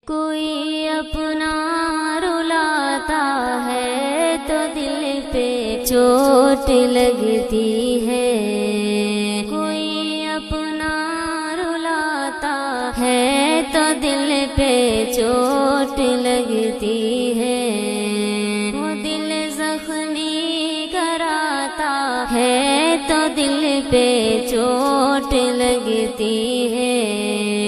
کوئی اپنا رلاتا ہے تو دل پہ چوٹ لگتی ہے، کوئی اپنا رلاتا ہے تو دل پہ چوٹ لگتی ہے، وہ دل زخمی کراتا ہے تو دل پہ چوٹ لگتی ہے،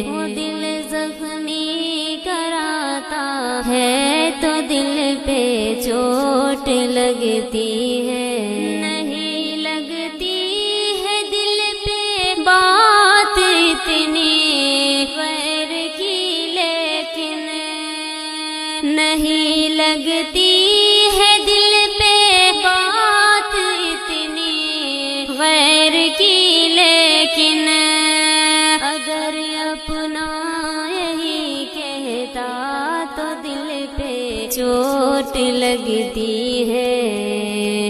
وہ دل زخمی کراتا ہے تو دل پہ چوٹ لگتی ہے، نہیں لگتی ہے دل پہ بات اتنی غیر کی، لیکن نہیں لگتی ہے دل پہ بات اتنی غیر کی، لیکن اگر اپنا یہی کہتا تو دل پہ چوٹ لگتی ہے،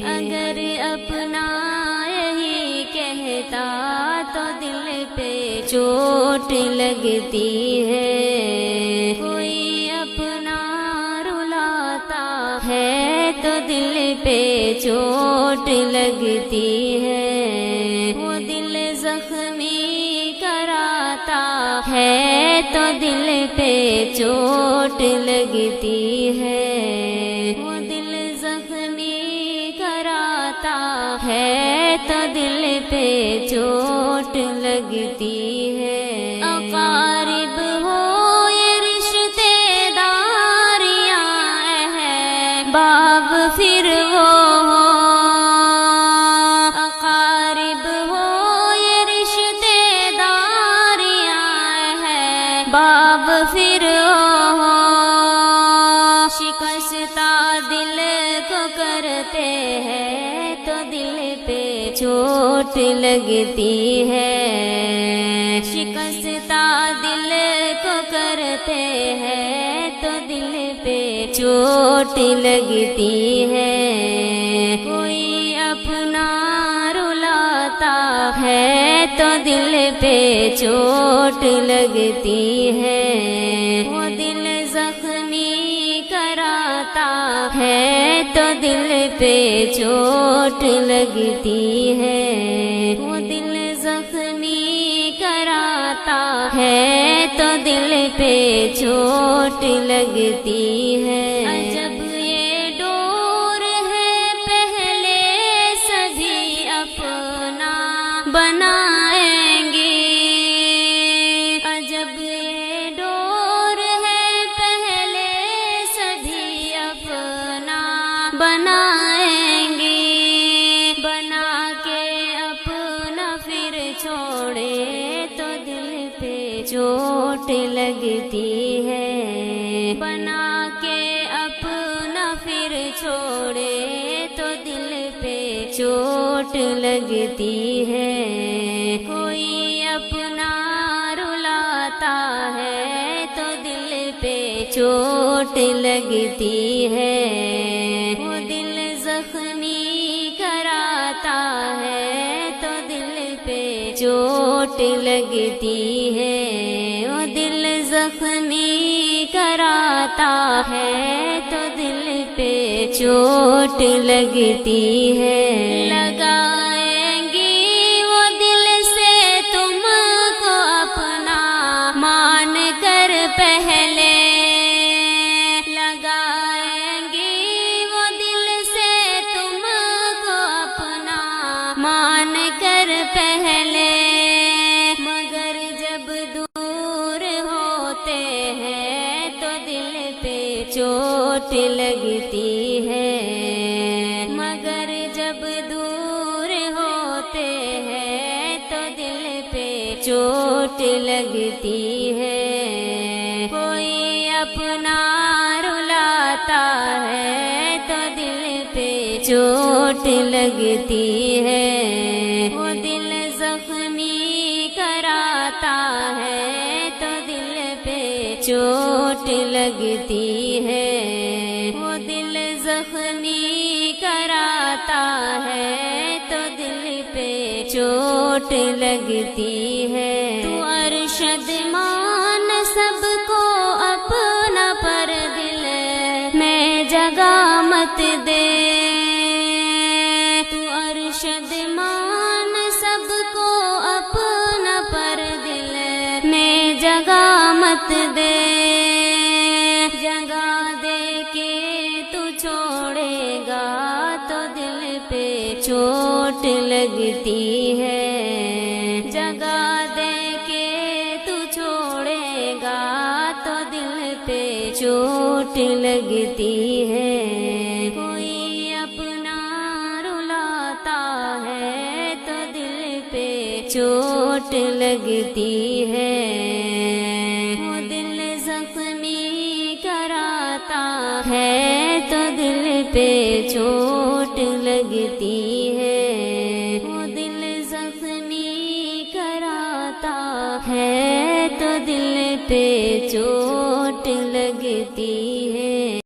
اگر اپنا یہی کہتا تو دل پہ چوٹ لگتی ہے، کوئی اپنا رلاتا ہے تو دل پہ چوٹ لگتی ہے، وہ دل زخمی کراتا ہے تو دل پہ چوٹ لگتی ہے، وہ دل زخمی کراتا ہے تو دل پہ چوٹ لگتی ہے، اقارب ہو یہ رشتے داریاں احباب پھر وہ ہو، اقارب ہو یہ رشتے داریاں احباب پھر وہ ہو، شکستہ دل کو کرتے ہیں تو دل پہ چوٹ لگتی ہے، شکستہ دل کو کرتے ہیں تو دل پہ چوٹ لگتی ہے، کوئی اپنا رلاتا ہے تو دل پہ چوٹ لگتی ہے، وہ دل زخمی کراتا ہے تو دل پہ چوٹ لگتی ہے، وہ دل زخمی کراتا ہے تو دل پہ چوٹ لگتی ہے، عجب یہ ڈور ہے پہلے سبھی اپنا بنائیں گے، عجب یہ ڈور ہے پہلے سبھی اپنا بنائیں گے، بنا کے اپنا پھر چھوڑے تو دل پہ چوٹ لگتی ہے، بنا کے اپنا پھر چھوڑے تو دل پہ چوٹ لگتی ہے، کوئی اپنا رلاتا ہے تو دل پہ چوٹ لگتی ہے، وہ دل زخمی کراتا ہے تو دل پہ چوٹ لگتی ہے، وہ دل زخمی کراتا ہے تو دل پہ چوٹ لگتی ہے، لگائیں گی وہ دل سے تم کو اپنا مان کر پہلے، لگائیں گی وہ دل سے تم کو اپنا مان کر پہلے، مگر جب دور ہوتے ہیں تو دل پہ چوٹ لگتی ہے، مگر جب دور ہوتے ہیں تو دل پہ چوٹ لگتی ہے، کوئی اپنا رلاتا ہے تو دل پہ چوٹ لگتی ہے، وہ دل زخمی کراتا ہے تو دل پہ چوٹ لگتی ہے، وہ دل زخمی کراتا ہے تو دل پہ چوٹ لگتی ہے، تو ارشد مان سب کو اپنا جگہ مت دے، تو ارشد مان سب کو اپنا، پر دل میں جگہ مت دے، جگہ دے کے تو چھوڑے گا تو دل پہ چوٹ لگتی ہے، جگہ دے کے تو چھوڑے گا تو دل پہ چوٹ لگتی ہے، کوئی اپنا رلاتا ہے تو دل پہ چوٹ لگتی ہے، وہ دل زخمی کراتا ہے تو دل پہ چوٹ لگتی ہے، وہ دل زخمی کراتا ہے تو دل پہ چوٹ لگتی ہے۔